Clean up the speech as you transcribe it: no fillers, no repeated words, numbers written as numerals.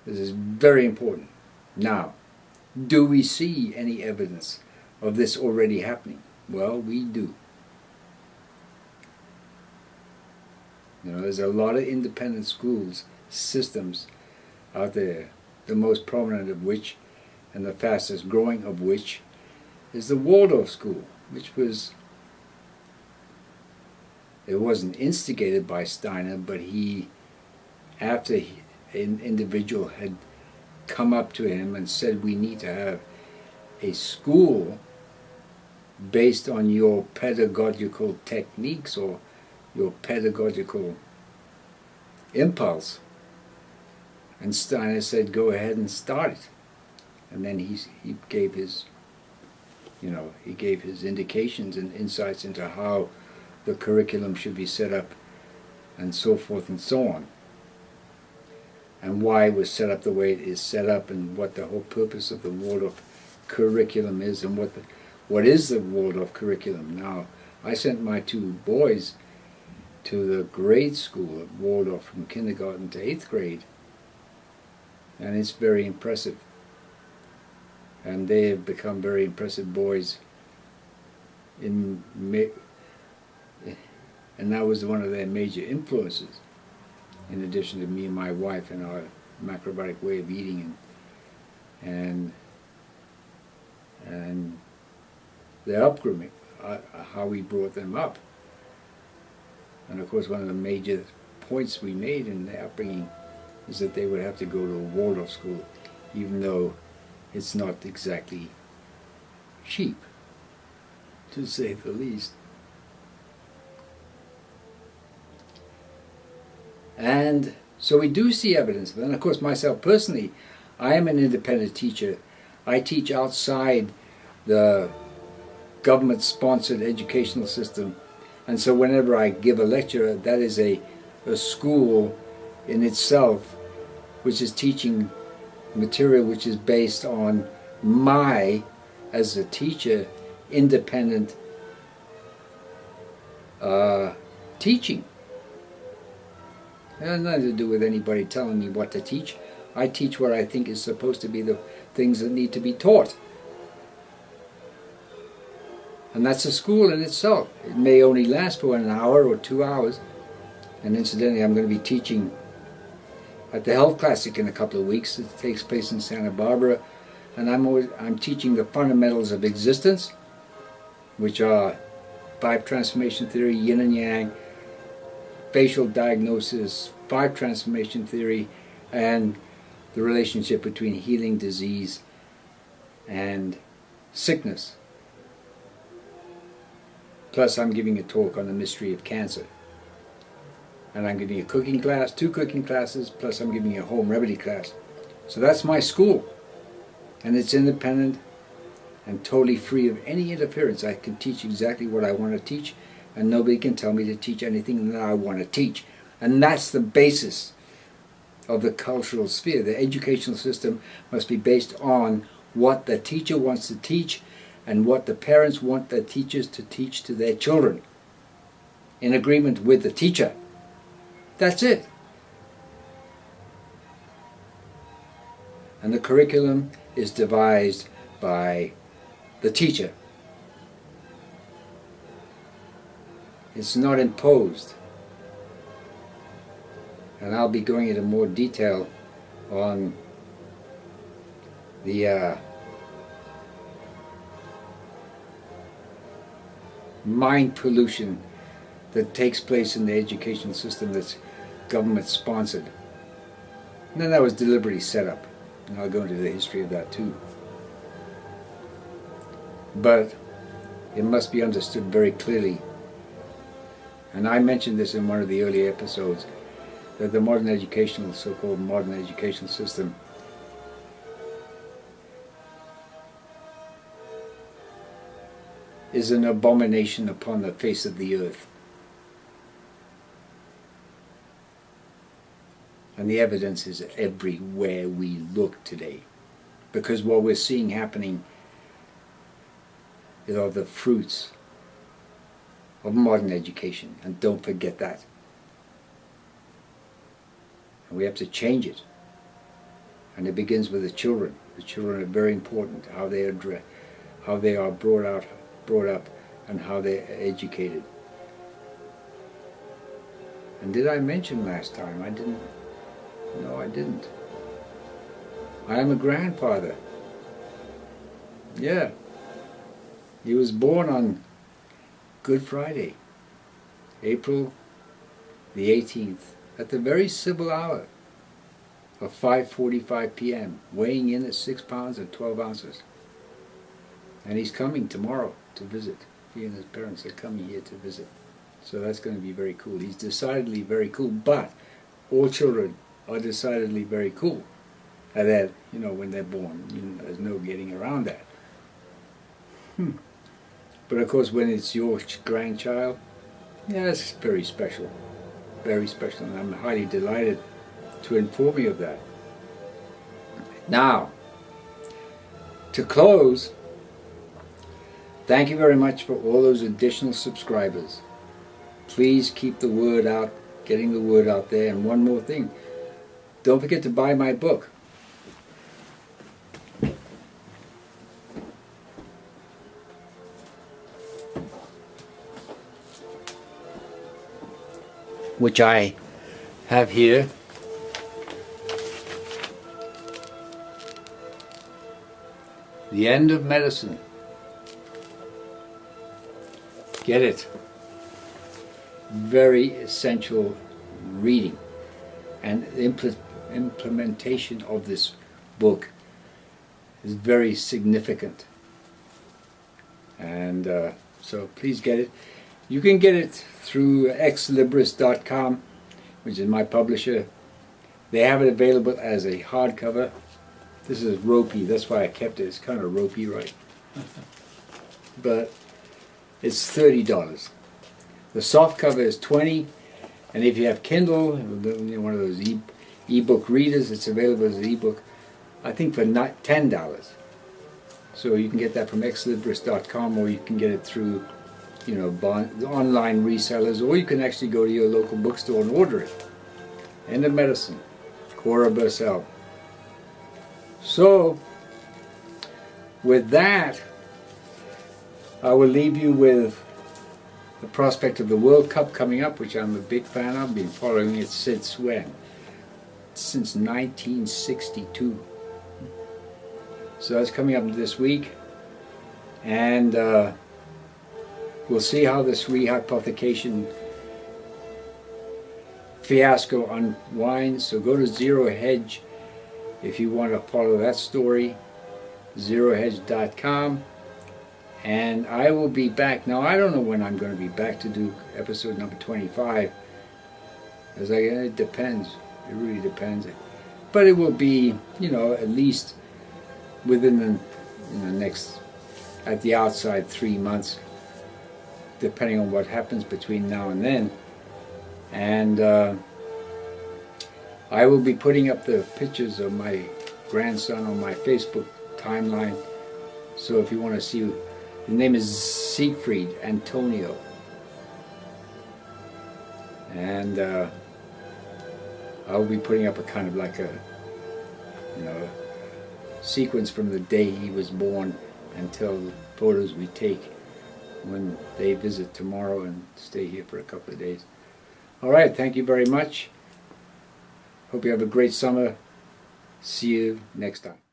This is very important. Now, do we see any evidence of this already happening? Well, we do. You know, there's a lot of independent schools, systems out there, the most prominent of which, and the fastest growing of which, is the Waldorf school, which was, it wasn't instigated by Steiner, but he, after an individual had come up to him and said, we need to have a school based on your pedagogical techniques or your pedagogical impulse. And Steiner said, go ahead and start it. And then he gave his, you know, he gave his indications and insights into how the curriculum should be set up and so forth and so on. And why it was set up the way it is set up, and what the whole purpose of the Waldorf curriculum is, and what is the Waldorf curriculum. Now, I sent my two boys to the grade school at Waldorf from kindergarten to 8th grade, and it's very impressive. And they have become very impressive boys, and that was one of their major influences, in addition to me and my wife and our macrobiotic way of eating and their upbringing, how we brought them up. And of course, one of the major points we made in their upbringing is that they would have to go to a Waldorf school, even though it's not exactly cheap, to say the least. And so we do see evidence of it. And of course, myself personally, I am an independent teacher. I teach outside the government-sponsored educational system. And so whenever I give a lecture, that is a school in itself, which is teaching material which is based on my, as a teacher, independent teaching. It has nothing to do with anybody telling me what to teach. I teach what I think is supposed to be the things that need to be taught. And that's a school in itself. It may only last for an hour or 2 hours. And incidentally, I'm going to be teaching at the Health Classic in a couple of weeks. It takes place in Santa Barbara. And I'm teaching the fundamentals of existence, which are 5 transformation theory, yin and yang, spatial diagnosis, 5 transformation theory, and the relationship between healing, disease, and sickness. Plus, I'm giving a talk on the mystery of cancer. And I'm giving a cooking class, 2 cooking classes, plus I'm giving a home remedy class. So that's my school. And it's independent and totally free of any interference. I can teach exactly what I want to teach, and nobody can tell me to teach anything that I want to teach. And that's the basis of the cultural sphere. The educational system must be based on what the teacher wants to teach and what the parents want the teachers to teach to their children, in agreement with the teacher. That's it. And the curriculum is devised by the teacher. It's not imposed. And I'll be going into more detail on the mind pollution that takes place in the education system that's government sponsored. And then that was deliberately set up. And I'll go into the history of that too. But it must be understood very clearly, and I mentioned this in one of the early episodes, that the modern educational, so-called modern educational system is an abomination upon the face of the earth. And the evidence is everywhere we look today. Because what we're seeing happening are the fruits of modern education. And don't forget that. And we have to change it. And it begins with the children. The children are very important, how they are brought up, and how they're educated. And did I mention last time? I didn't. No, I didn't. I am a grandfather. Yeah. He was born on Good Friday, April the 18th, at the very civil hour of 5:45 p.m., weighing in at 6 pounds and 12 ounces. And he's coming tomorrow to visit. He and his parents are coming here to visit. So that's going to be very cool. He's decidedly very cool, but all children are decidedly very cool. And that, you know, when they're born, there's no getting around that. But of course, when it's your grandchild, yeah, it's very special. Very special, and I'm highly delighted to inform you of that. Now, to close, thank you very much for all those additional subscribers. Please keep the word out, getting the word out there. And one more thing, don't forget to buy my book. Which I have here. The End of Medicine. Get it. Very essential reading. And the implementation of this book is very significant. And so please get it. You can get it through exlibris.com, which is my publisher. They have it available as a hardcover. This is ropey, that's why I kept it. It's kind of ropey, right? But it's $30. The soft cover is $20, and if you have Kindle, one of those e-book readers, it's available as an e-book, I think for $10. So you can get that from exlibris.com, or you can get it through online resellers, or you can actually go to your local bookstore and order it. End of Medicine, Cora Bursell. So, with that, I will leave you with the prospect of the World Cup coming up, which I'm a big fan of. I've been following it since when? Since 1962. So that's coming up this week. And we'll see how this rehypothecation fiasco unwinds. So go to Zero Hedge if you want to follow that story, zerohedge.com. And I will be back. Now, I don't know when I'm going to be back to do episode number 25. It depends. It really depends. But it will be, at least within the next, at the outside, 3 months, depending on what happens between now and then. And I will be putting up the pictures of my grandson on my Facebook timeline. So if you want to see, the name is Siegfried Antonio. And I'll be putting up a kind of like a, sequence from the day he was born until the photos we take when they visit tomorrow and stay here for a couple of days. All right, thank you very much. Hope you have a great summer. See you next time.